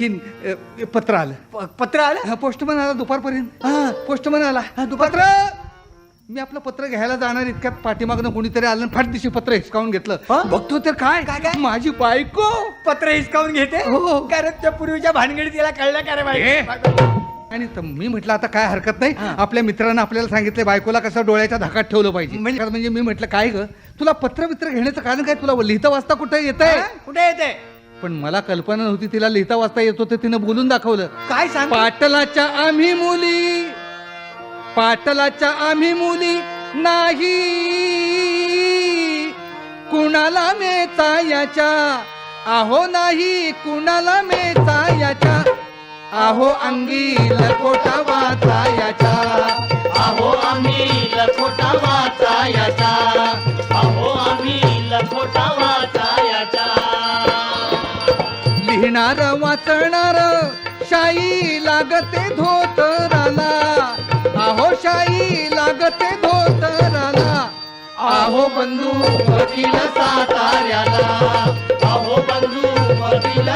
आणखीन पत्र आलं. पत्र आलं? पोस्टमन आला दुपारपर्यंत. हा. पोस्टमन आला. दुपार- पत्र. मी आपलं पत्र घ्यायला जाणार इतक्यात पाठीमागनं कोणीतरी आलं आणि फाट दिवशी पत्र हिसकावून घेतलं. हा? बघतो तर काय काय काय? माझी बायको. पत्र हिसकावून घेते. हो. कारण त्या पूर्वीच्या भानगडी तिला कळलं का रे ए. बाई? आणि मी म्हटलं आता काय हरकत नाही. हा. आपल्या मित्रांना आपल्याला सांगितलं बायकोला कसं डोळ्याच्या धाकात ठेवलं पाहिजे. म्हणजे मी म्हटलं काय ग तुला पत्र घेण्याचं कारण काय, तुला लिहिता वाचता कुठे येतंय? कुठे येते? पण मला कल्पना नव्हती तिला लिहिता वाचता येत होतं. तिनं बोलून दाखवलं. काय सांग? पाटलाच्या आम्ही मुली, पाटलाच्या आम्ही मुली नाही कुणाला मेचा याच्या, अहो नाही कुणाला मेचा याच्या, अहो अंगी लखोटा वाचा याच्या, अहो आम्ही लखोटा वाचायाचा, अहो आम्ही लखोटा वाचायाचा. लिहिणार वाचणार शाई लागते धोतराला, अहो शाई लागते धोतराला, अहो बंधू वकील साताऱ्याला, अहो बंधू वकील